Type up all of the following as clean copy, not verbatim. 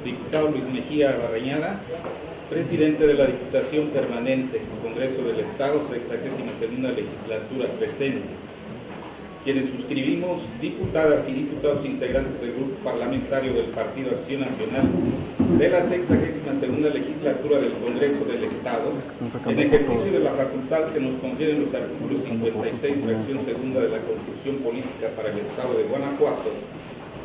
Diputado Luis Mejía Barrañaga, presidente de la Diputación Permanente, Congreso del Estado, 62ª legislatura presente. Quienes suscribimos, diputadas y diputados integrantes del Grupo Parlamentario del Partido Acción Nacional de la 62ª legislatura del Congreso del Estado, en ejercicio de la facultad que nos confieren los artículos 56, fracción segunda de la Constitución Política para el Estado de Guanajuato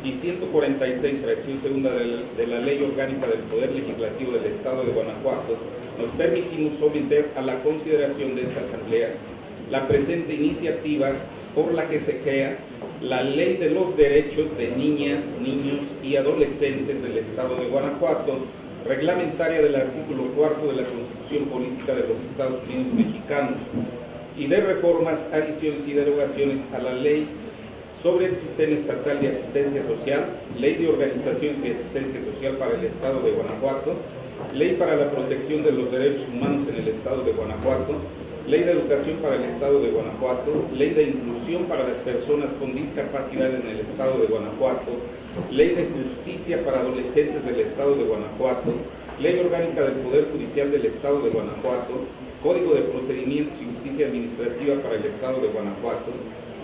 y 146, fracción segunda de la Ley Orgánica del Poder Legislativo del Estado de Guanajuato, nos permitimos someter a la consideración de esta Asamblea la presente iniciativa por la que se crea la Ley de los Derechos de Niñas, Niños y Adolescentes del Estado de Guanajuato, reglamentaria del artículo 4 de la Constitución Política de los Estados Unidos Mexicanos, y de reformas, adiciones y derogaciones a la Ley sobre el Sistema Estatal de Asistencia Social, Ley de Organizaciones y Asistencia Social para el Estado de Guanajuato, Ley para la Protección de los Derechos Humanos en el Estado de Guanajuato, Ley de Educación para el Estado de Guanajuato, Ley de Inclusión para las Personas con Discapacidad en el Estado de Guanajuato, Ley de Justicia para Adolescentes del Estado de Guanajuato, Ley Orgánica del Poder Judicial del Estado de Guanajuato, Código de Procedimientos y Justicia Administrativa para el Estado de Guanajuato,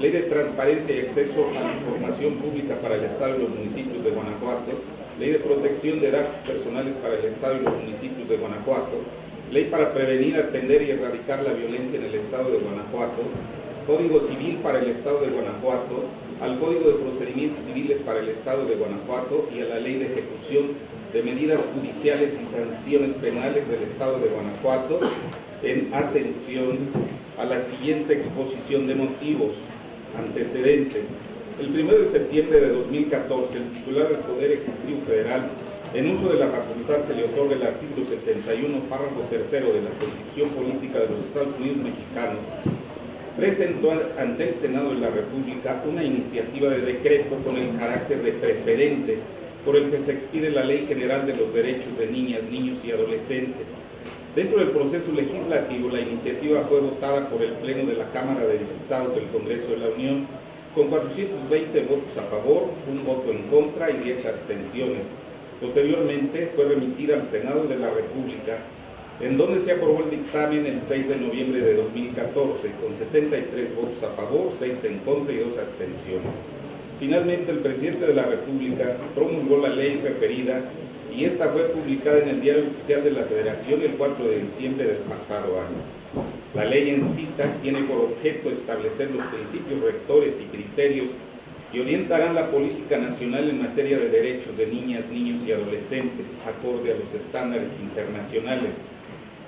Ley de Transparencia y Acceso a la Información Pública para el Estado y los municipios de Guanajuato, Ley de Protección de Datos Personales para el Estado y los municipios de Guanajuato, Ley para prevenir, atender y erradicar la violencia en el Estado de Guanajuato, Código Civil para el Estado de Guanajuato, al Código de Procedimientos Civiles para el Estado de Guanajuato y a la Ley de Ejecución de Medidas Judiciales y Sanciones Penales del Estado de Guanajuato, en atención a la siguiente exposición de motivos. Antecedentes. El 1 de septiembre de 2014, el titular del Poder Ejecutivo Federal, en uso de la facultad que le otorga el artículo 71, párrafo tercero de la Constitución Política de los Estados Unidos Mexicanos, presentó ante el Senado de la República una iniciativa de decreto con el carácter de preferente por el que se expide la Ley General de los Derechos de Niñas, Niños y Adolescentes. Dentro del proceso legislativo, la iniciativa fue votada por el Pleno de la Cámara de Diputados del Congreso de la Unión con 420 votos a favor, un voto en contra y 10 abstenciones. Posteriormente fue remitida al Senado de la República, en donde se aprobó el dictamen el 6 de noviembre de 2014, con 73 votos a favor, 6 en contra y 2 abstenciones. Finalmente, el presidente de la República promulgó la ley referida y esta fue publicada en el Diario Oficial de la Federación el 4 de diciembre del pasado año. La ley en cita tiene por objeto establecer los principios rectores y criterios que orientarán la política nacional en materia de derechos de niñas, niños y adolescentes, acorde a los estándares internacionales,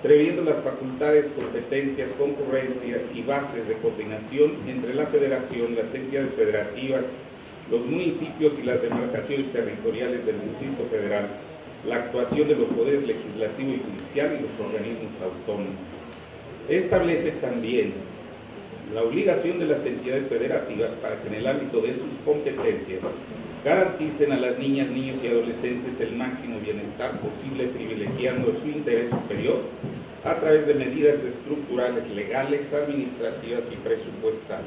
previendo las facultades, competencias, concurrencia y bases de coordinación entre la Federación, las entidades federativas, los municipios y las demarcaciones territoriales del Distrito Federal, la actuación de los poderes legislativo y judicial y los organismos autónomos. Establece también la obligación de las entidades federativas para que en el ámbito de sus competencias garanticen a las niñas, niños y adolescentes el máximo bienestar posible, privilegiando su interés superior a través de medidas estructurales, legales, administrativas y presupuestales.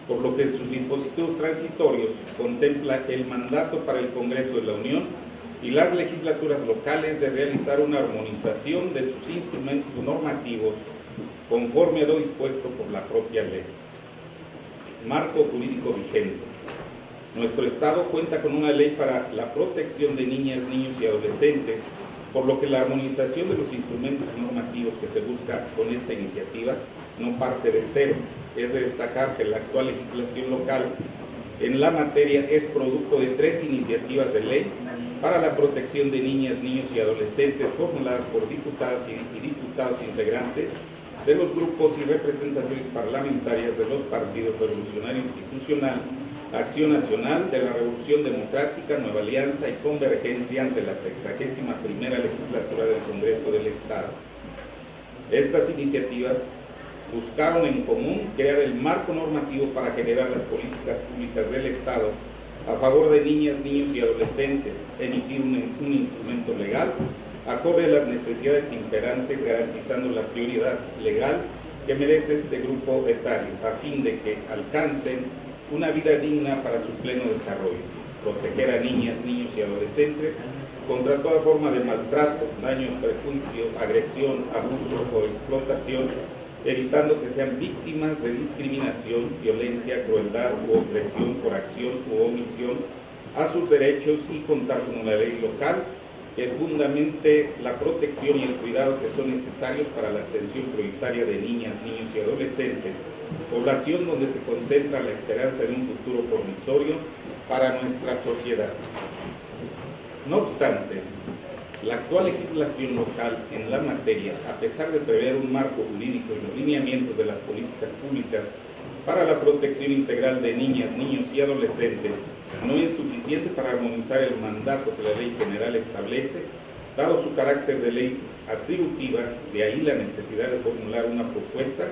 Por lo que en sus dispositivos transitorios contempla el mandato para el Congreso de la Unión y las legislaturas locales de realizar una armonización de sus instrumentos normativos conforme a lo dispuesto por la propia ley. Marco jurídico vigente. Nuestro Estado cuenta con una ley para la protección de niñas, niños y adolescentes, por lo que la armonización de los instrumentos normativos que se busca con esta iniciativa no parte de cero. Es de destacar que la actual legislación local en la materia es producto de 3 iniciativas de ley para la protección de niñas, niños y adolescentes formuladas por diputadas y diputados integrantes de los grupos y representaciones parlamentarias de los partidos Revolucionario Institucional, Acción Nacional, de la Revolución Democrática, Nueva Alianza y Convergencia ante la 61ª legislatura del Congreso del Estado. Estas iniciativas buscaron en común crear el marco normativo para generar las políticas públicas del Estado a favor de niñas, niños y adolescentes, emitir un instrumento legal acorde a las necesidades imperantes, garantizando la prioridad legal que merece este grupo etario, a fin de que alcancen una vida digna para su pleno desarrollo. proteger a niñas, niños y adolescentes contra toda forma de maltrato, daño, prejuicio, agresión, abuso o explotación, evitando que sean víctimas de discriminación, violencia, crueldad u opresión por acción u omisión a sus derechos, y contar con una ley local que fundamente la protección y el cuidado que son necesarios para la atención prioritaria de niñas, niños y adolescentes, población donde se concentra la esperanza de un futuro promisorio para nuestra sociedad. No obstante, la actual legislación local en la materia, a pesar de prever un marco jurídico y los lineamientos de las políticas públicas para la protección integral de niñas, niños y adolescentes, no es suficiente para armonizar el mandato que la Ley General establece, dado su carácter de ley atributiva. De ahí la necesidad de formular una propuesta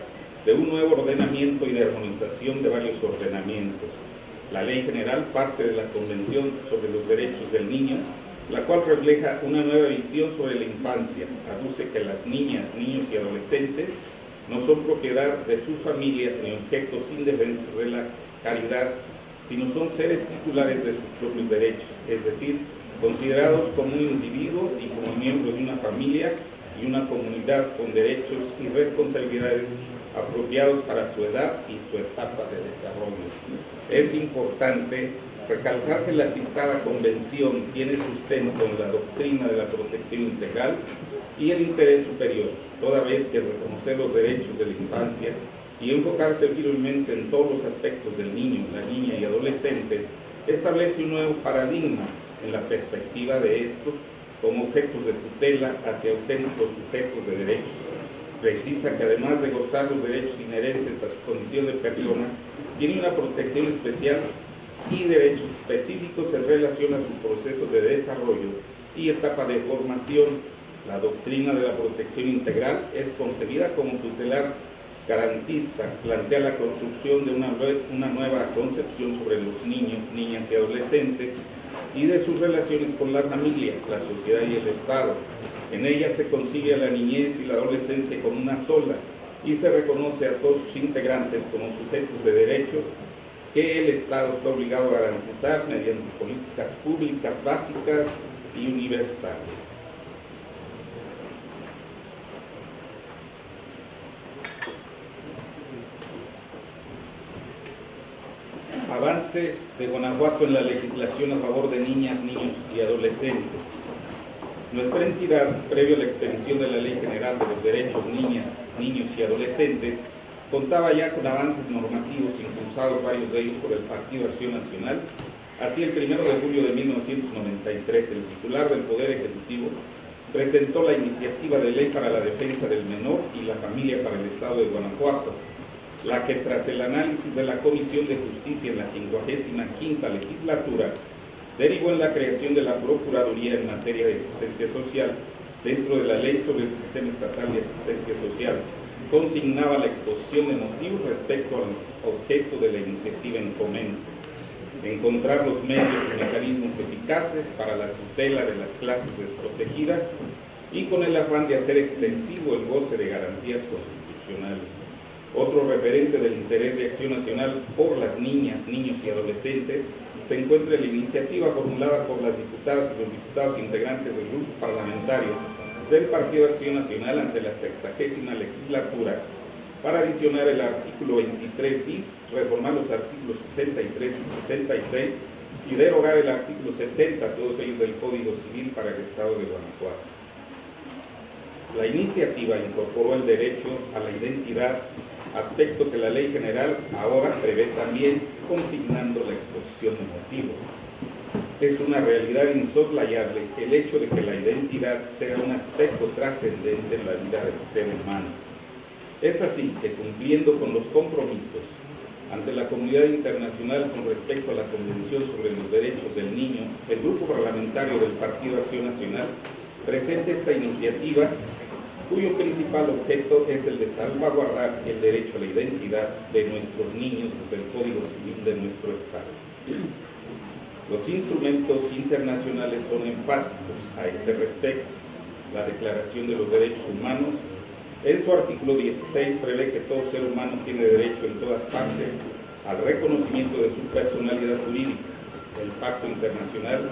de un nuevo ordenamiento y de armonización de varios ordenamientos. La Ley General parte de la Convención sobre los Derechos del Niño, la cual refleja una nueva visión sobre la infancia. Aduce que las niñas, niños y adolescentes no son propiedad de sus familias ni objetos indefensos de la caridad, sino son seres titulares de sus propios derechos, es decir, considerados como un individuo y como miembro de una familia y una comunidad con derechos y responsabilidades apropiados para su edad y su etapa de desarrollo. Es importante recalcar que la citada convención tiene sustento en la doctrina de la protección integral y el interés superior, toda vez que reconocer los derechos de la infancia y enfocarse firmemente en todos los aspectos del niño, la niña y adolescentes establece un nuevo paradigma en la perspectiva de estos como objetos de tutela hacia auténticos sujetos de derechos. Precisa que además de gozar los derechos inherentes a su condición de persona, tiene una protección especial y derechos específicos en relación a su proceso de desarrollo y etapa de formación. La doctrina de la protección integral es concebida como tutelar garantista, plantea la construcción de una nueva concepción sobre los niños, niñas y adolescentes y de sus relaciones con la familia, la sociedad y el Estado. En ella se concibe a la niñez y la adolescencia como una sola y se reconoce a todos sus integrantes como sujetos de derechos que el Estado está obligado a garantizar mediante políticas públicas básicas y universales. Avances de Guanajuato en la legislación a favor de niñas, niños y adolescentes. Nuestra entidad, previo a la expedición de la Ley General de los Derechos Niñas, Niños y Adolescentes, contaba ya con avances normativos impulsados, varios de ellos por el Partido Acción Nacional. Así, el 1 de julio de 1993, el titular del Poder Ejecutivo presentó la iniciativa de ley para la defensa del menor y la familia para el Estado de Guanajuato, la que tras el análisis de la Comisión de Justicia en la 55ª legislatura, derivó en la creación de la Procuraduría en materia de asistencia social dentro de la Ley sobre el Sistema Estatal de Asistencia Social. Consignaba la exposición de motivos respecto al objeto de la iniciativa en comento: encontrar los medios y mecanismos eficaces para la tutela de las clases desprotegidas y con el afán de hacer extensivo el goce de garantías constitucionales. Otro referente del interés de Acción Nacional por las niñas, niños y adolescentes se encuentra en la iniciativa formulada por las diputadas y los diputados integrantes del grupo parlamentario del Partido Acción Nacional ante la 60ª legislatura para adicionar el artículo 23 bis, reformar los artículos 63 y 66 y derogar el artículo 70, todos ellos del Código Civil, para el Estado de Guanajuato. La iniciativa incorporó el derecho a la identidad, aspecto que la Ley General ahora prevé también, consignando la exposición de motivos. Es una realidad insoslayable el hecho de que la identidad sea un aspecto trascendente en la vida del ser humano. Es así que, cumpliendo con los compromisos ante la comunidad internacional con respecto a la Convención sobre los Derechos del Niño, el Grupo Parlamentario del Partido Acción Nacional presenta esta iniciativa, cuyo principal objeto es el de salvaguardar el derecho a la identidad de nuestros niños desde el Código Civil de nuestro Estado. Los instrumentos internacionales son enfáticos a este respecto. La Declaración de los Derechos Humanos, en su artículo 16, prevé que todo ser humano tiene derecho en todas partes al reconocimiento de su personalidad jurídica, El Pacto Internacional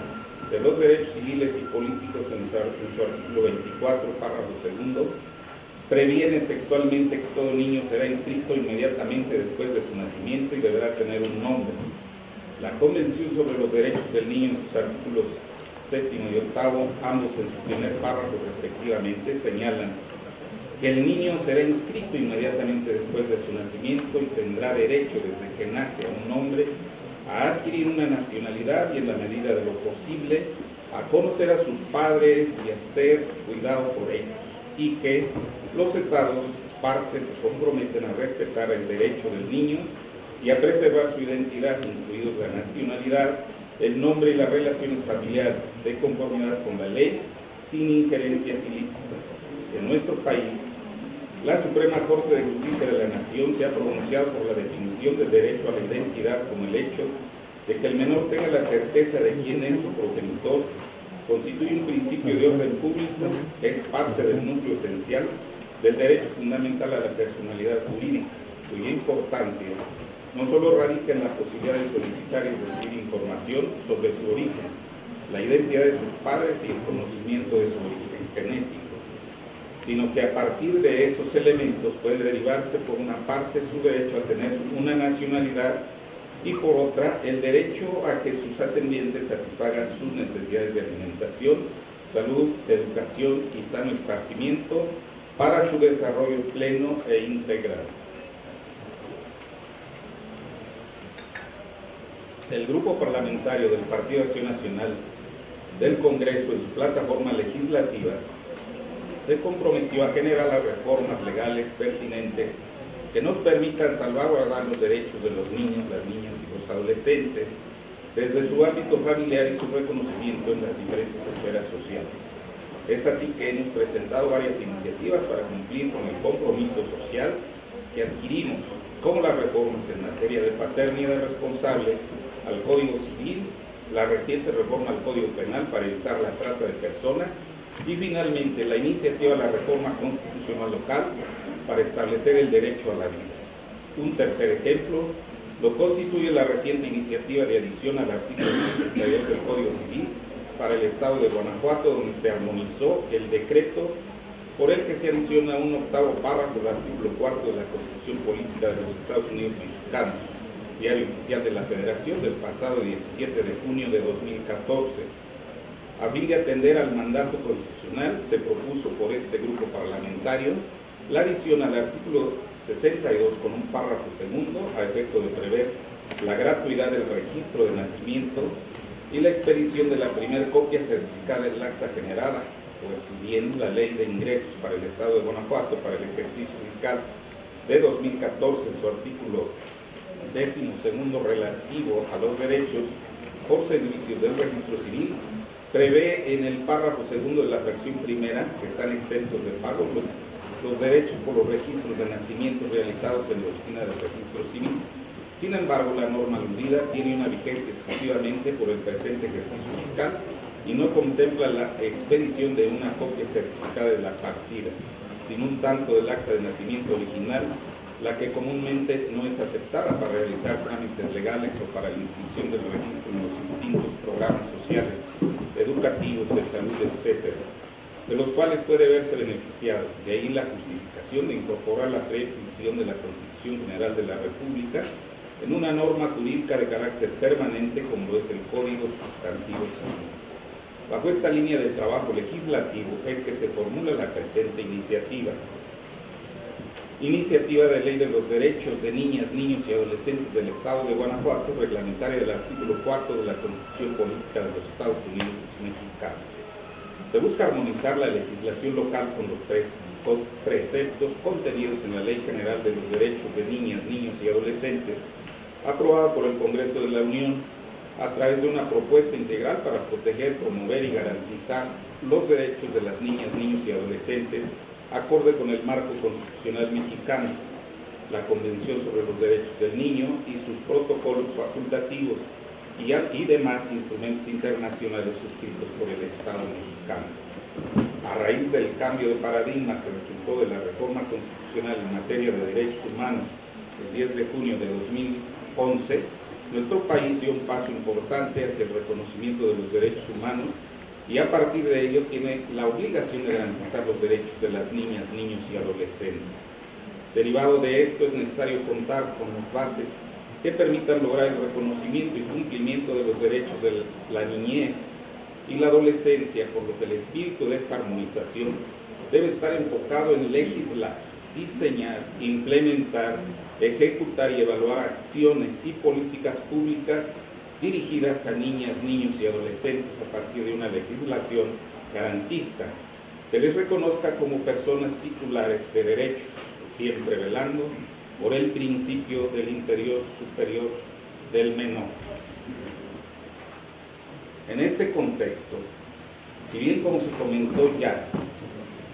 de los Derechos Civiles y Políticos, en su artículo 24, párrafo segundo, previene textualmente que todo niño será inscrito inmediatamente después de su nacimiento y deberá tener un nombre. La Convención sobre los Derechos del Niño, en sus artículos 7 y 8, ambos en su primer párrafo respectivamente, señalan que el niño será inscrito inmediatamente después de su nacimiento y tendrá derecho desde que nace a un nombre, a adquirir una nacionalidad y, en la medida de lo posible, a conocer a sus padres y a ser cuidado por ellos, y que los Estados partes se comprometen a respetar el derecho del niño y a preservar su identidad, incluidos la nacionalidad, el nombre y las relaciones familiares, de conformidad con la ley, sin injerencias ilícitas. En nuestro país, la Suprema Corte de Justicia de la Nación se ha pronunciado por la definición del derecho a la identidad como el hecho de que el menor tenga la certeza de quién es su progenitor. Constituye un principio de orden público que es parte del núcleo esencial del derecho fundamental a la personalidad jurídica, cuya importancia no solo radica en la posibilidad de solicitar y recibir información sobre su origen, la identidad de sus padres y el conocimiento de su origen genético, sino que a partir de esos elementos puede derivarse por una parte su derecho a tener una nacionalidad y por otra el derecho a que sus ascendientes satisfagan sus necesidades de alimentación, salud, educación y sano esparcimiento para su desarrollo pleno e integral. El Grupo Parlamentario del Partido Acción Nacional del Congreso, en su plataforma legislativa, se comprometió a generar las reformas legales pertinentes que nos permitan salvaguardar los derechos de los niños, las niñas y los adolescentes desde su ámbito familiar y su reconocimiento en las diferentes esferas sociales. Es así que hemos presentado varias iniciativas para cumplir con el compromiso social que adquirimos, como las reformas en materia de paternidad responsable al Código Civil, la reciente reforma al Código Penal para evitar la trata de personas y finalmente la iniciativa de la reforma constitucional local para establecer el derecho a la vida. Un tercer ejemplo lo constituye la reciente iniciativa de adición al artículo 62 del Código Civil para el Estado de Guanajuato, donde se armonizó el decreto por el que se adiciona un octavo párrafo del artículo 4 de la Constitución Política de los Estados Unidos Mexicanos, Diario Oficial de la Federación, del pasado 17 de junio de 2014. A fin de atender al mandato constitucional, se propuso por este grupo parlamentario la adición al artículo 62 con un párrafo segundo a efecto de prever la gratuidad del registro de nacimiento y la expedición de la primera copia certificada del acta generada, pues si bien la Ley de Ingresos para el Estado de Guanajuato para el ejercicio fiscal de 2014, en su artículo 12º relativo a los derechos por servicios del registro civil, prevé en el párrafo segundo de la fracción primera que están exentos de pago los derechos por los registros de nacimiento realizados en la Oficina del Registro Civil. Sin embargo, la norma aludida tiene una vigencia exclusivamente por el presente ejercicio fiscal y no contempla la expedición de una copia certificada de la partida, sino un tanto del acta de nacimiento original, la que comúnmente no es aceptada para realizar trámites legales o para la inscripción del registro en los distintos programas sociales, educativos, de salud, etc., de los cuales puede verse beneficiado. De ahí la justificación de incorporar la previsión de la Constitución General de la República en una norma jurídica de carácter permanente como es el Código Sustantivo Civil. Bajo esta línea de trabajo legislativo es que se formula la presente iniciativa. Iniciativa de Ley de los Derechos de Niñas, Niños y Adolescentes del Estado de Guanajuato, reglamentaria del artículo 4 de la Constitución Política de los Estados Unidos Mexicanos. Se busca armonizar la legislación local con los tres preceptos contenidos en la Ley General de los Derechos de Niñas, Niños y Adolescentes, aprobada por el Congreso de la Unión, a través de una propuesta integral para proteger, promover y garantizar los derechos de las niñas, niños y adolescentes, acorde con el marco constitucional mexicano, la Convención sobre los Derechos del Niño y sus protocolos facultativos y demás instrumentos internacionales suscritos por el Estado mexicano. A raíz del cambio de paradigma que resultó de la reforma constitucional en materia de derechos humanos el 10 de junio de 2011, nuestro país dio un paso importante hacia el reconocimiento de los derechos humanos y a partir de ello tiene la obligación de garantizar los derechos de las niñas, niños y adolescentes. Derivado de esto es necesario contar con las bases que permitan lograr el reconocimiento y cumplimiento de los derechos de la niñez y la adolescencia, por lo que el espíritu de esta armonización debe estar enfocado en legislar, diseñar, implementar, ejecutar y evaluar acciones y políticas públicas dirigidas a niñas, niños y adolescentes a partir de una legislación garantista que les reconozca como personas titulares de derechos, siempre velando por el principio del interés superior del menor. En este contexto, si bien como se comentó ya,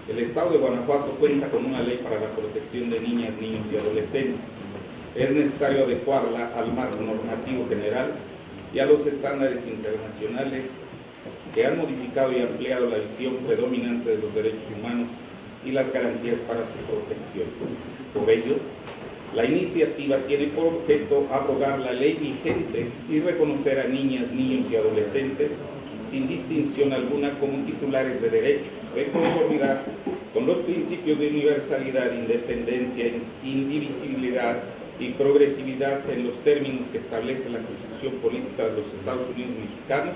el Estado de Guanajuato cuenta con una ley para la protección de niñas, niños y adolescentes, es necesario adecuarla al marco normativo general y a los estándares internacionales que han modificado y ampliado la visión predominante de los derechos humanos y las garantías para su protección. Por ello, la iniciativa tiene por objeto abrogar la ley vigente y reconocer a niñas, niños y adolescentes sin distinción alguna como titulares de derechos, de conformidad con los principios de universalidad, independencia, indivisibilidad y progresividad en los términos que establece la Constitución Política de los Estados Unidos Mexicanos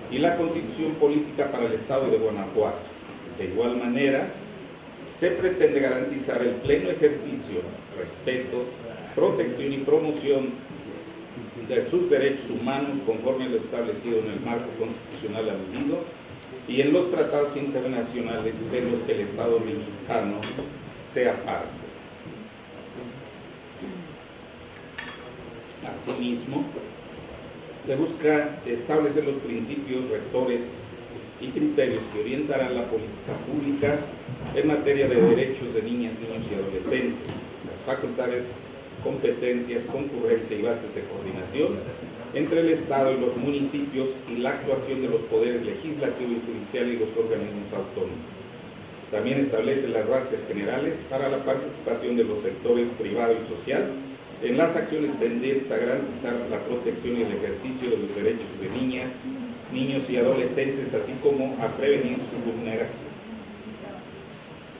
y la Constitución Política para el Estado de Guanajuato. De igual manera, se pretende garantizar el pleno ejercicio, respeto, protección y promoción de sus derechos humanos conforme a lo establecido en el marco constitucional aludido y en los tratados internacionales de los que el Estado mexicano sea parte. Asimismo, se busca establecer los principios rectores y criterios que orientarán la política pública en materia de derechos de niñas, niños y adolescentes, las facultades, competencias, concurrencia y bases de coordinación entre el Estado y los municipios y la actuación de los poderes legislativo y judicial y los organismos autónomos. También establece las bases generales para la participación de los sectores privado y social en las acciones tendentes a garantizar la protección y el ejercicio de los derechos de niñas, niños y adolescentes, así como a prevenir su vulneración.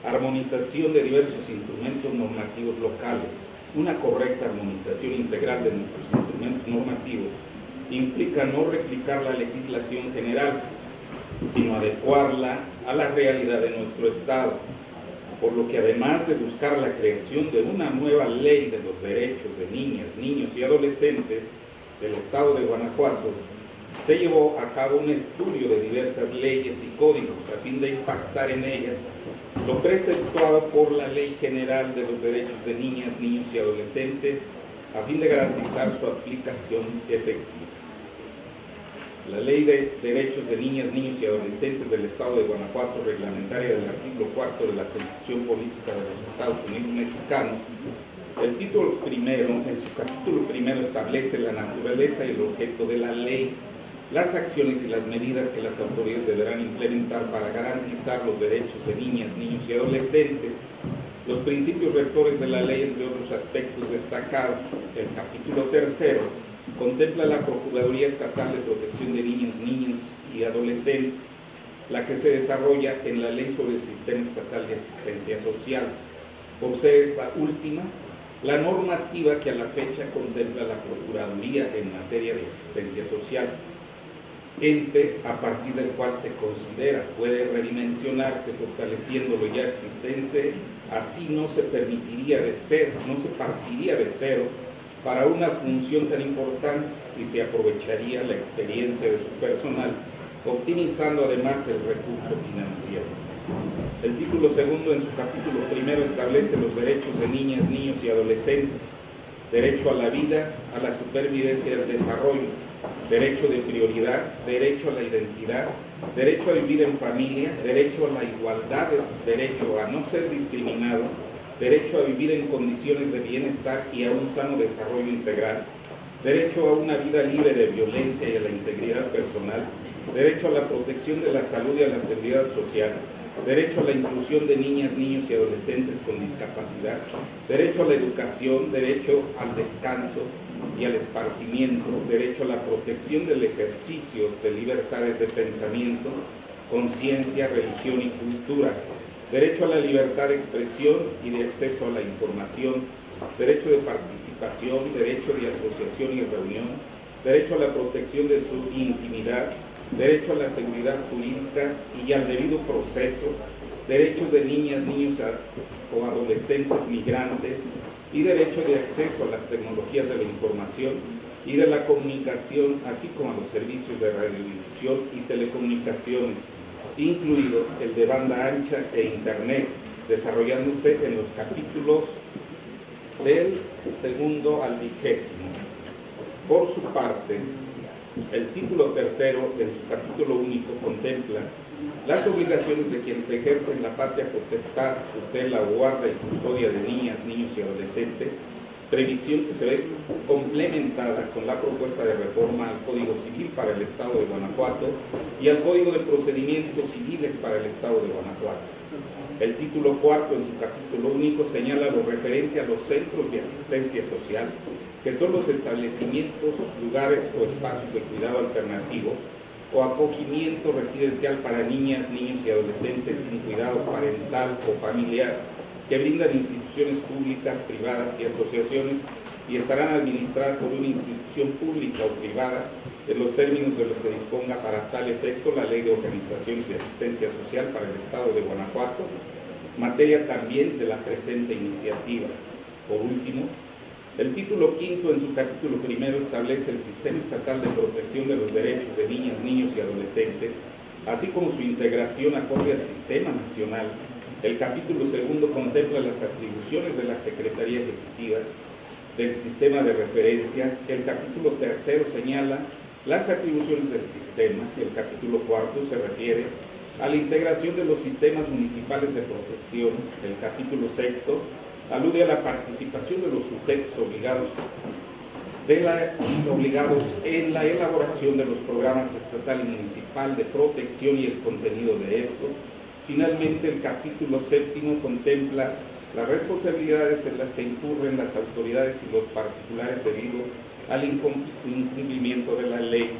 Armonización de diversos instrumentos normativos locales. Una correcta armonización integral de nuestros instrumentos normativos implica no replicar la legislación general, sino adecuarla a la realidad de nuestro Estado, por lo que además de buscar la creación de una nueva ley de los derechos de niñas, niños y adolescentes del Estado de Guanajuato, se llevó a cabo un estudio de diversas leyes y códigos a fin de impactar en ellas lo preceptuado por la Ley General de los Derechos de Niñas, Niños y Adolescentes a fin de garantizar su aplicación efectiva. La Ley de Derechos de Niñas, Niños y Adolescentes del Estado de Guanajuato, reglamentaria del artículo 4 de la Constitución Política de los Estados Unidos Mexicanos, el título primero, en su capítulo primero, establece la naturaleza y el objeto de la ley, las acciones y las medidas que las autoridades deberán implementar para garantizar los derechos de niñas, niños y adolescentes, los principios rectores de la ley, entre otros aspectos destacados. El capítulo tercero contempla la Procuraduría Estatal de Protección de Niños, Niñas y Adolescentes, la que se desarrolla en la Ley sobre el Sistema Estatal de Asistencia Social. Por ser esta última la normativa que a la fecha contempla la Procuraduría en materia de asistencia social, ente a partir del cual se considera puede redimensionarse fortaleciendo lo ya existente, así no se partiría de cero para una función tan importante y se aprovecharía la experiencia de su personal, optimizando además el recurso financiero. El título segundo en su capítulo primero establece los derechos de niñas, niños y adolescentes: derecho a la vida, a la supervivencia y al desarrollo, derecho de prioridad, derecho a la identidad, derecho a vivir en familia, derecho a la igualdad, derecho a no ser discriminado, derecho a vivir en condiciones de bienestar y a un sano desarrollo integral, derecho a una vida libre de violencia y a la integridad personal, derecho a la protección de la salud y a la seguridad social, derecho a la inclusión de niñas, niños y adolescentes con discapacidad, derecho a la educación, derecho al descanso, y al esparcimiento, derecho a la protección del ejercicio de libertades de pensamiento, conciencia, religión y cultura, derecho a la libertad de expresión y de acceso a la información, derecho de participación, derecho de asociación y reunión, derecho a la protección de su intimidad, derecho a la seguridad jurídica y al debido proceso, derechos de niñas, niños o adolescentes migrantes y derecho de acceso a las tecnologías de la información y de la comunicación, así como a los servicios de radiodifusión y telecomunicaciones, incluido el de banda ancha e internet, desarrollándose en los capítulos del 2 al 20. Por su parte, el título 3, en su capítulo único, contempla las obligaciones de quienes ejercen la patria potestad, tutela, guarda y custodia de niñas, niños y adolescentes, previsión que se ve complementada con la propuesta de reforma al Código Civil para el Estado de Guanajuato y al Código de Procedimientos Civiles para el Estado de Guanajuato. El título 4, en su capítulo único, señala lo referente a los centros de asistencia social, que son los establecimientos, lugares o espacios de cuidado alternativo o acogimiento residencial para niñas, niños y adolescentes sin cuidado parental o familiar, que brindan instituciones públicas, privadas y asociaciones y estarán administradas por una institución pública o privada en los términos de lo que disponga para tal efecto la Ley de Organizaciones de Asistencia Social para el Estado de Guanajuato, materia también de la presente iniciativa. Por último, el título 5, en su capítulo 1, establece el Sistema Estatal de Protección de los Derechos de Niñas, Niños y Adolescentes, así como su integración acorde al Sistema Nacional. El capítulo 2 contempla las atribuciones de la Secretaría Ejecutiva del Sistema de Referencia. El capítulo 3 señala las atribuciones del sistema. El capítulo 4 se refiere a la integración de los sistemas municipales de protección. El capítulo 6 alude a la participación de los sujetos obligados en la elaboración de los programas estatal y municipal de protección y el contenido de estos. Finalmente, el capítulo 7 contempla las responsabilidades en las que incurren las autoridades y los particulares debido al incumplimiento de la ley.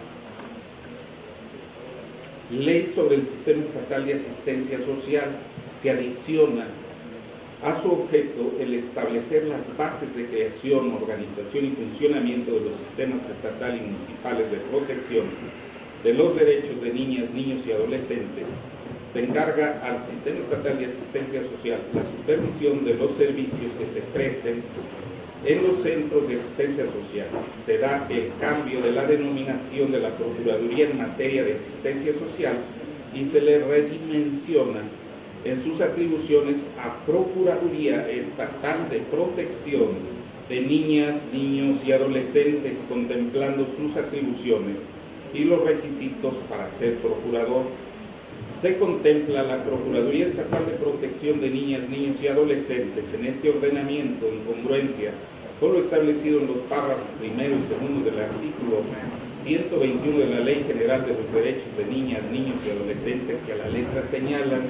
Ley sobre el Sistema Estatal de Asistencia Social. Se adiciona a su objeto el establecer las bases de creación, organización y funcionamiento de los sistemas estatal y municipales de protección de los derechos de niñas, niños y adolescentes. Se encarga al Sistema Estatal de Asistencia Social la supervisión de los servicios que se presten en los centros de asistencia social. Se da el cambio de la denominación de la Procuraduría en materia de asistencia social y se le redimensiona en sus atribuciones a Procuraduría Estatal de Protección de Niñas, Niños y Adolescentes, contemplando sus atribuciones y los requisitos para ser procurador. Se contempla la Procuraduría Estatal de Protección de Niñas, Niños y Adolescentes en este ordenamiento en congruencia con lo establecido en los párrafos 1 y 2 del artículo 121 de la Ley General de los Derechos de Niñas, Niños y Adolescentes, que a la letra señalan,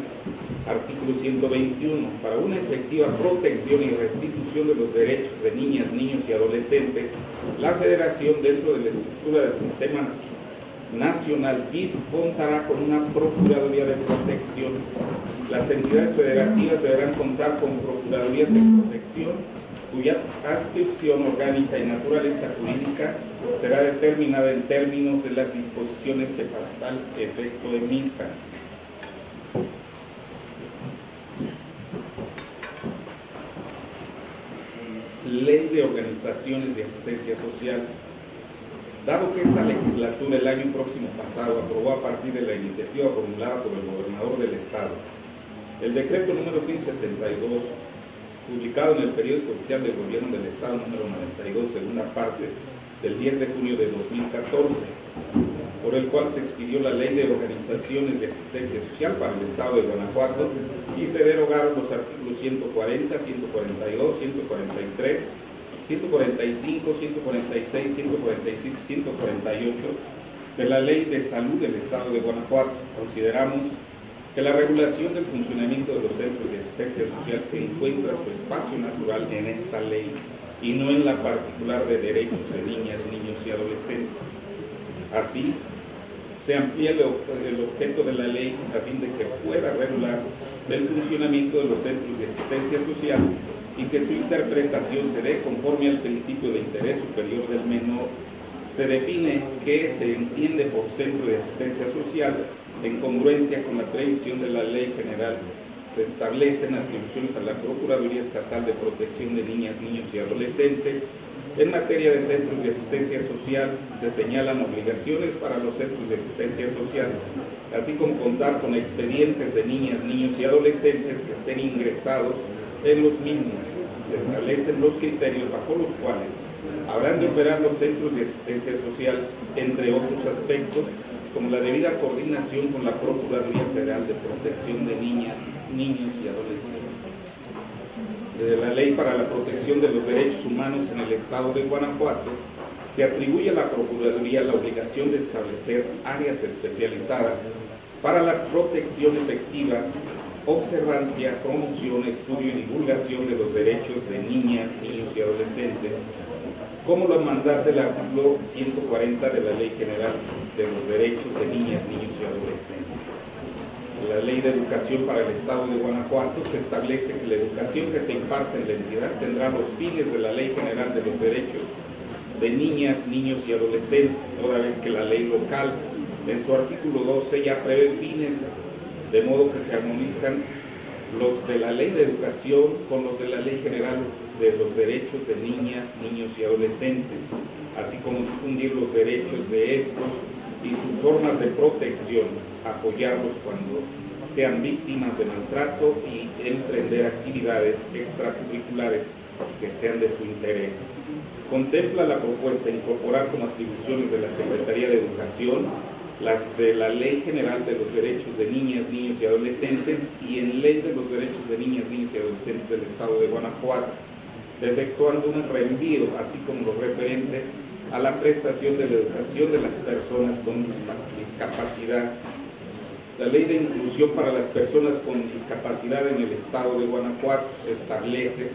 artículo 121, para una efectiva protección y restitución de los derechos de niñas, niños y adolescentes, la Federación, dentro de la estructura del Sistema Nacional PIF, contará con una Procuraduría de Protección. Las entidades federativas deberán contar con Procuradurías de Protección, cuya adscripción orgánica y naturaleza jurídica será determinada en términos de las disposiciones que para tal efecto emitan. Ley de Organizaciones de Asistencia Social. Dado que esta legislatura el año próximo pasado aprobó a partir de la iniciativa formulada por el gobernador del estado el decreto número 172, publicado en el periódico oficial del gobierno del estado número 92, segunda parte, del 10 de junio de 2014, por el cual se expidió la Ley de Organizaciones de Asistencia Social para el estado de Guanajuato y se derogaron los artículos 140, 142, 143, 145, 146, 147 y 148 de la Ley de Salud del estado de Guanajuato. Consideramos que la regulación del funcionamiento de los centros de asistencia social que encuentra su espacio natural en esta ley y no en la particular de derechos de niñas, niños y adolescentes. Así, se amplía el objeto de la ley a fin de que pueda regular el funcionamiento de los centros de asistencia social y que su interpretación se dé conforme al principio de interés superior del menor. Se define qué se entiende por centro de asistencia social en congruencia con la previsión de la Ley General. Se establecen atribuciones a la Procuraduría Estatal de Protección de Niñas, Niños y Adolescentes. En materia de centros de asistencia social, se señalan obligaciones para los centros de asistencia social, así como contar con expedientes de niñas, niños y adolescentes que estén ingresados en los mismos. Se establecen los criterios bajo los cuales habrán de operar los centros de asistencia social, entre otros aspectos, como la debida coordinación con la Procuraduría Federal de Protección de Niñas, Niños y Adolescentes. Desde la Ley para la Protección de los Derechos Humanos en el Estado de Guanajuato, se atribuye a la Procuraduría la obligación de establecer áreas especializadas para la protección efectiva, observancia, promoción, estudio y divulgación de los derechos de niñas, niños y adolescentes, como lo mandata el artículo 140 de la Ley General de los Derechos de Niñas, Niños y Adolescentes. La Ley de Educación para el Estado de Guanajuato se establece que la educación que se imparte en la entidad tendrá los fines de la Ley General de los Derechos de Niñas, Niños y Adolescentes, toda vez que la ley local, en su artículo 12, ya prevé fines, de modo que se armonizan los de la Ley de Educación con los de la Ley General de los Derechos de Niñas, Niños y Adolescentes, así como difundir los derechos de estos y sus formas de protección, apoyarlos cuando sean víctimas de maltrato y emprender actividades extracurriculares que sean de su interés. Contempla la propuesta incorporar como atribuciones de la Secretaría de Educación las de la Ley General de los Derechos de Niñas, Niños y Adolescentes y en Ley de los Derechos de Niñas, Niños y Adolescentes del Estado de Guanajuato, efectuando un reenvío, así como lo referente a la prestación de la educación de las personas con discapacidad. La Ley de Inclusión para las Personas con Discapacidad en el Estado de Guanajuato se establece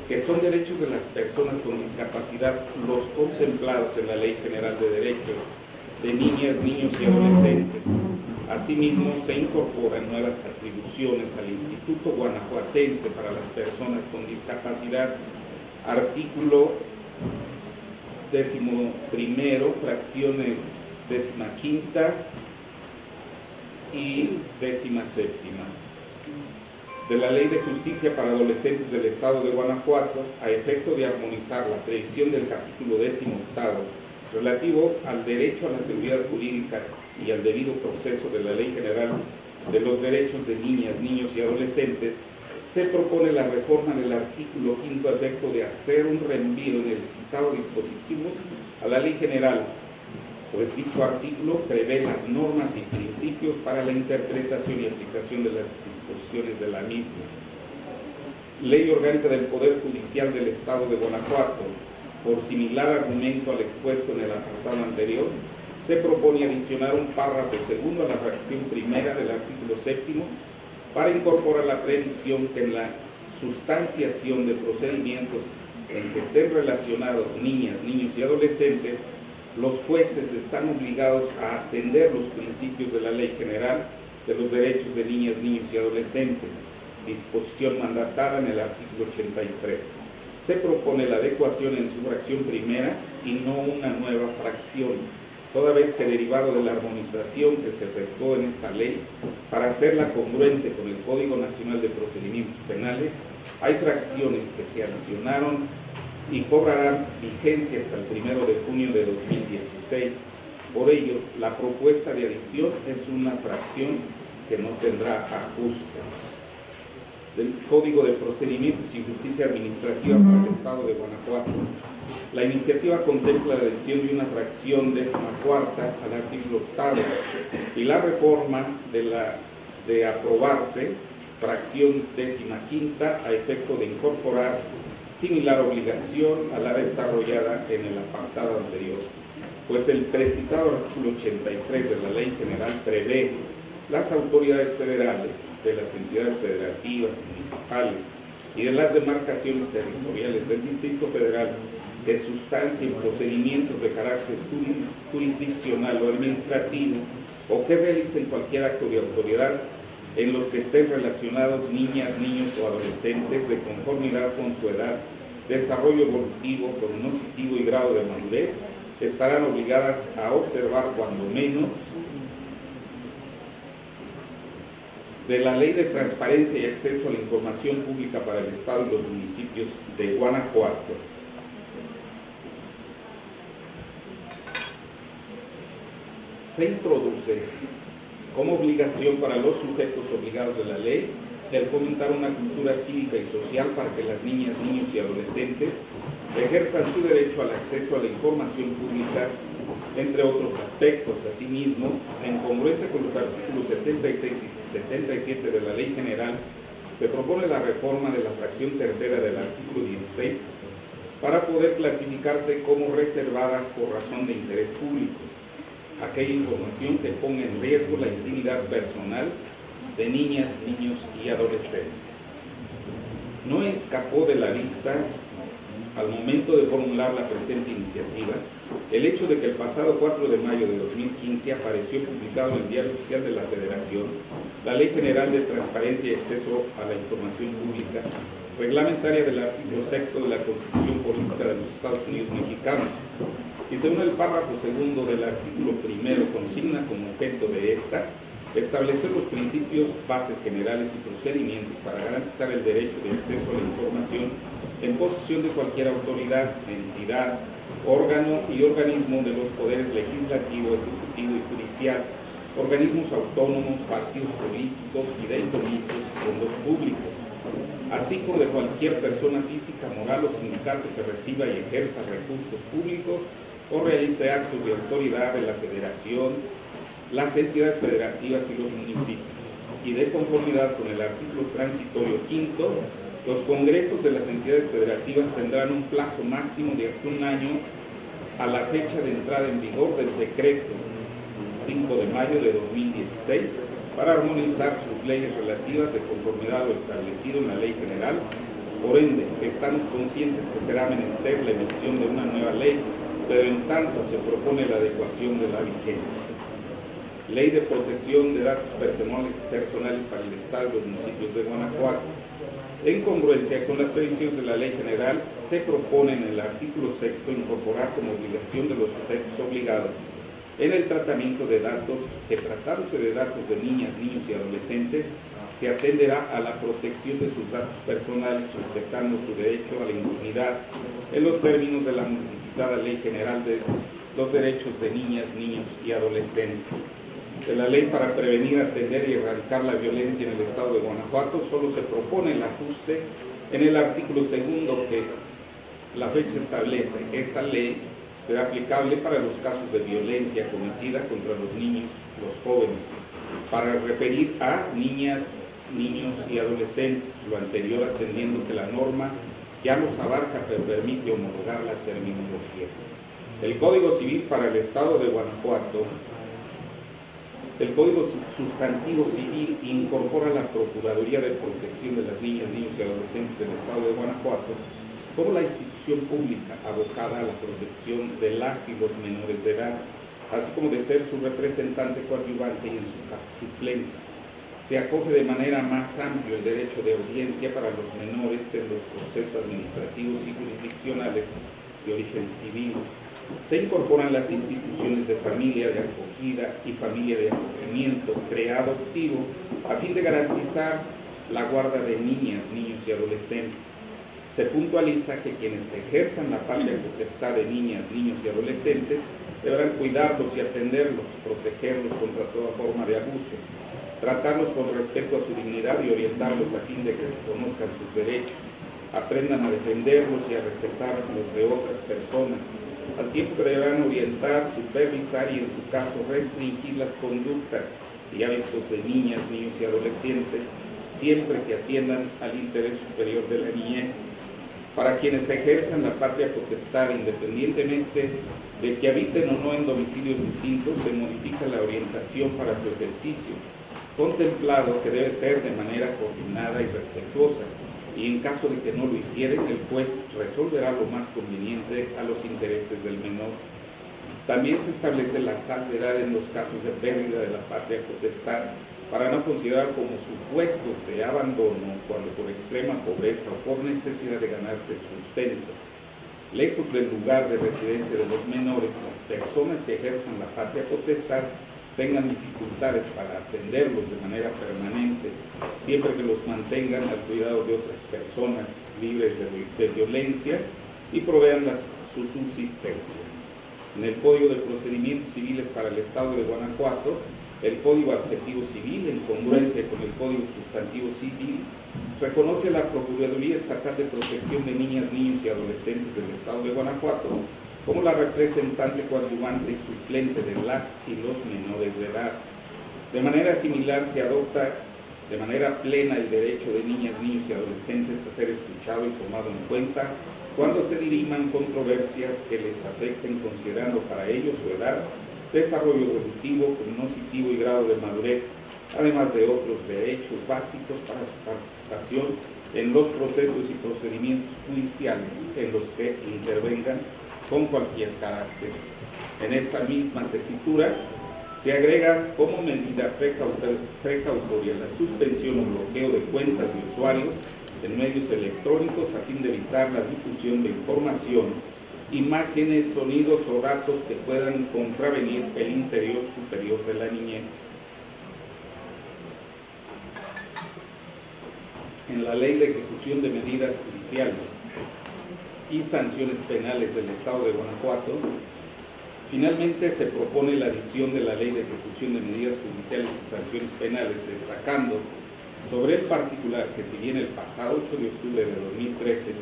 que son derechos de las personas con discapacidad los contemplados en la Ley General de Derechos de Niñas, Niños y Adolescentes. Asimismo, se incorporan nuevas atribuciones al Instituto Guanajuatense para las Personas con Discapacidad, artículo 11º, fracciones 15ª y 17ª, de la Ley de Justicia para Adolescentes del Estado de Guanajuato, a efecto de armonizar la previsión del capítulo 18º relativo al derecho a la seguridad jurídica y al debido proceso de la Ley General de los Derechos de Niñas, Niños y Adolescentes, se propone la reforma del artículo 5 a efecto de hacer un reenvío en el citado dispositivo a la Ley General, pues dicho artículo prevé las normas y principios para la interpretación y aplicación de las disposiciones de la misma. Ley Orgánica del Poder Judicial del Estado de Guanajuato. Por similar argumento al expuesto en el apartado anterior, se propone adicionar un párrafo segundo a la fracción primera del artículo 7º para incorporar la previsión que en la sustanciación de procedimientos en que estén relacionados niñas, niños y adolescentes, los jueces están obligados a atender los principios de la Ley General de los Derechos de Niñas, Niños y Adolescentes, disposición mandatada en el artículo 83. Se propone la adecuación en su fracción primera y no una nueva fracción, toda vez que derivado de la armonización que se efectuó en esta ley, para hacerla congruente con el Código Nacional de Procedimientos Penales, hay fracciones que se adicionaron y cobrarán vigencia hasta el 1 de junio de 2016. Por ello, la propuesta de adición es una fracción que no tendrá ajustes. Del Código de Procedimientos y Justicia Administrativa para el Estado de Guanajuato. La iniciativa contempla la adición de una fracción 14ª al artículo 8º y la reforma de aprobarse, fracción 15ª, a efecto de incorporar similar obligación a la desarrollada en el apartado anterior, pues el precitado artículo 83 de la Ley General prevé las autoridades federales de las entidades federativas, municipales, y de las demarcaciones territoriales del Distrito Federal que sustancien procedimientos de carácter jurisdiccional o administrativo o que realicen cualquier acto de autoridad en los que estén relacionados niñas, niños o adolescentes de conformidad con su edad, desarrollo evolutivo, cognitivo y grado de madurez, estarán obligadas a observar cuando menos de la Ley de Transparencia y Acceso a la Información Pública para el Estado y los municipios de Guanajuato. Se introduce como obligación para los sujetos obligados de la ley el fomentar una cultura cívica y social para que las niñas, niños y adolescentes ejerzan su derecho al acceso a la información pública, entre otros aspectos. Asimismo, en congruencia con los artículos 76 y 77 de la Ley General, se propone la reforma de la fracción tercera del artículo 16 para poder clasificarse como reservada por razón de interés público aquella información que ponga en riesgo la intimidad personal de niñas, niños y adolescentes. No escapó de la vista, al momento de formular la presente iniciativa, el hecho de que el pasado 4 de mayo de 2015 apareció publicado en el Diario Oficial de la Federación la Ley General de Transparencia y Acceso a la Información Pública, reglamentaria del artículo 6 de la Constitución Política de los Estados Unidos Mexicanos, y según el párrafo segundo del artículo primero consigna como objeto de esta establecer los principios, bases generales y procedimientos para garantizar el derecho de acceso a la información en posesión de cualquier autoridad, entidad, órgano y organismo de los poderes legislativo, ejecutivo y judicial, organismos autónomos, partidos políticos, fideicomisos y fondos públicos, así como de cualquier persona física, moral o sindicato que reciba y ejerza recursos públicos o realice actos de autoridad de la Federación, las entidades federativas y los municipios. Y de conformidad con el artículo transitorio quinto, los congresos de las entidades federativas tendrán un plazo máximo de hasta un año a la fecha de entrada en vigor del decreto 5 de mayo de 2016 para armonizar sus leyes relativas de conformidad a lo establecido en la Ley General. Por ende, estamos conscientes que será menester la emisión de una nueva ley, pero en tanto se propone la adecuación de la vigente. Ley de Protección de Datos Personales para el Estado y los municipios de Guanajuato. En congruencia con las previsiones de la Ley General, se propone en el artículo 6 incorporar como obligación de los sujetos obligados en el tratamiento de datos que, tratándose de datos de niñas, niños y adolescentes, se atenderá a la protección de sus datos personales, respetando su derecho a la intimidad en los términos de la citada Ley General de los Derechos de Niñas, Niños y Adolescentes. De la Ley para prevenir, atender y erradicar la violencia en el Estado de Guanajuato, solo se propone el ajuste en el artículo segundo que la fecha establece. Esta ley será aplicable para los casos de violencia cometida contra los niños, los jóvenes, para referir a niñas, niños y adolescentes, lo anterior atendiendo que la norma ya los abarca, pero permite homologar la terminología. El Código Civil para el Estado de Guanajuato, el Código Sustantivo Civil incorpora la Procuraduría de Protección de las Niñas, Niños y Adolescentes del Estado de Guanajuato como la institución pública abocada a la protección de las y los menores de edad, así como de ser su representante coadyuvante y en su caso suplente. Se acoge de manera más amplia el derecho de audiencia para los menores en los procesos administrativos y jurisdiccionales de origen civil. Se incorporan las instituciones de familia de acogida y familia de acogimiento preadoptivo a fin de garantizar la guarda de niñas, niños y adolescentes. Se puntualiza que quienes ejerzan la patria potestad de niñas, niños y adolescentes deberán cuidarlos y atenderlos, protegerlos contra toda forma de abuso, tratarlos con respeto a su dignidad y orientarlos a fin de que se conozcan sus derechos, aprendan a defenderlos y a respetar los de otras personas, al tiempo que deberán orientar, supervisar y en su caso restringir las conductas y hábitos de niñas, niños y adolescentes, siempre que atiendan al interés superior de la niñez. Para quienes ejerzan la patria potestad, independientemente de que habiten o no en domicilios distintos, se modifica la orientación para su ejercicio, contemplado que debe ser de manera coordinada y respetuosa, y en caso de que no lo hicieren, el juez resolverá lo más conveniente a los intereses del menor. También se establece la salvedad en los casos de pérdida de la patria potestad, para no considerar como supuestos de abandono cuando por extrema pobreza o por necesidad de ganarse el sustento, lejos del lugar de residencia de los menores, las personas que ejerzan la patria potestad tengan dificultades para atenderlos de manera permanente, siempre que los mantengan al cuidado de otras personas libres de violencia y provean su subsistencia. En el Código de Procedimientos Civiles para el Estado de Guanajuato, el Código Adjetivo Civil, en congruencia con el Código Sustantivo Civil, reconoce a la Procuraduría Estatal de Protección de Niñas, Niños y Adolescentes del Estado de Guanajuato como la representante coadyuvante y suplente de las y los menores de edad. De manera similar, se adopta de manera plena el derecho de niñas, niños y adolescentes a ser escuchado y tomado en cuenta cuando se diriman controversias que les afecten, considerando para ellos su edad, desarrollo evolutivo, cognitivo y grado de madurez, además de otros derechos básicos para su participación en los procesos y procedimientos judiciales en los que intervengan con cualquier carácter. En esa misma tesitura se agrega como medida precautoria la suspensión o bloqueo de cuentas de usuarios en medios electrónicos a fin de evitar la difusión de información, imágenes, sonidos o datos que puedan contravenir el interior superior de la niñez. En la Ley de Ejecución de Medidas Judiciales y Sanciones Penales del Estado de Guanajuato, finalmente se propone la adición de la Ley de Ejecución de Medidas Judiciales y Sanciones Penales, destacando sobre el particular que, si bien el pasado 8 de octubre de 2013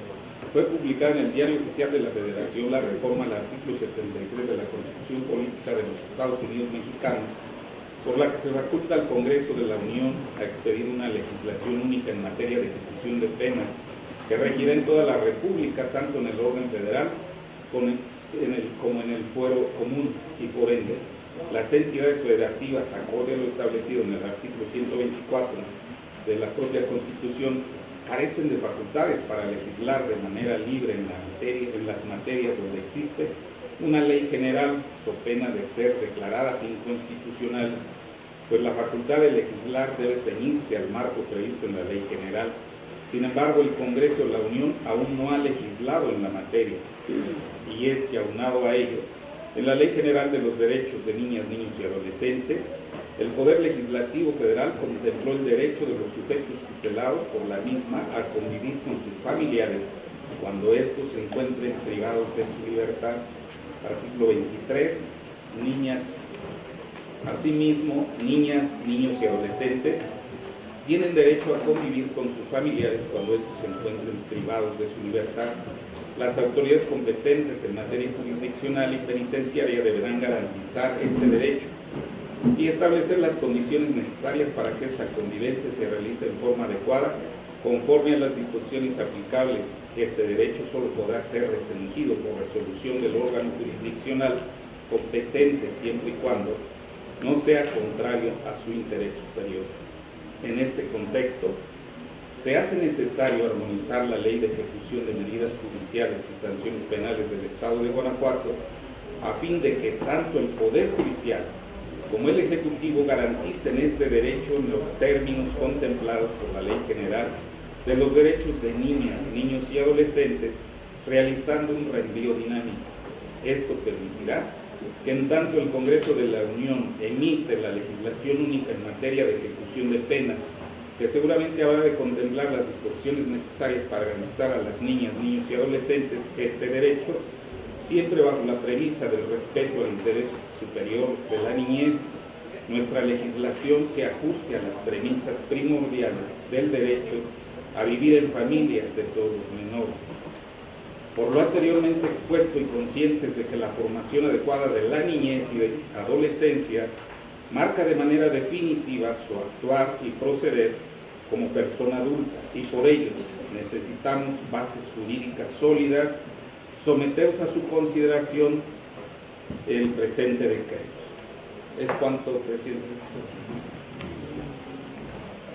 fue publicada en el Diario Oficial de la Federación la reforma al artículo 73 de la Constitución Política de los Estados Unidos Mexicanos, por la que se faculta al Congreso de la Unión a expedir una legislación única en materia de ejecución de penas que regirá en toda la República, tanto en el orden federal como en el fuero común, y por ende las entidades federativas, acorde a lo establecido en el artículo 124 de la propia Constitución, carecen de facultades para legislar de manera libre en las materias donde existe una ley general, so pena de ser declaradas inconstitucionales, pues la facultad de legislar debe ceñirse al marco previsto en la ley general. Sin embargo, el Congreso de la Unión aún no ha legislado en la materia, y es que aunado a ello, en la Ley General de los Derechos de Niñas, Niños y Adolescentes, el Poder Legislativo Federal contempló el derecho de los sujetos tutelados por la misma a convivir con sus familiares cuando estos se encuentren privados de su libertad. Artículo 23. Asimismo, niñas, niños y adolescentes tienen derecho a convivir con sus familiares cuando estos se encuentren privados de su libertad. Las autoridades competentes en materia jurisdiccional y penitenciaria deberán garantizar este derecho y establecer las condiciones necesarias para que esta convivencia se realice en forma adecuada, conforme a las disposiciones aplicables. Este derecho solo podrá ser restringido por resolución del órgano jurisdiccional competente, siempre y cuando no sea contrario a su interés superior. En este contexto, se hace necesario armonizar la Ley de Ejecución de Medidas Judiciales y Sanciones Penales del Estado de Guanajuato, a fin de que tanto el Poder Judicial como el Ejecutivo garanticen este derecho en los términos contemplados por la Ley General de los Derechos de Niñas, Niños y Adolescentes, realizando un reenvío dinámico. Esto permitirá que en tanto el Congreso de la Unión emite la legislación única en materia de ejecución de penas, que seguramente habrá de contemplar las disposiciones necesarias para garantizar a las niñas, niños y adolescentes este derecho, siempre bajo la premisa del respeto al interés superior de la niñez, nuestra legislación se ajuste a las premisas primordiales del derecho a vivir en familia de todos los menores. Por lo anteriormente expuesto y conscientes de que la formación adecuada de la niñez y de adolescencia marca de manera definitiva su actuar y proceder como persona adulta, y por ello necesitamos bases jurídicas sólidas, sometemos a su consideración el presente decreto. Es cuanto, presidente.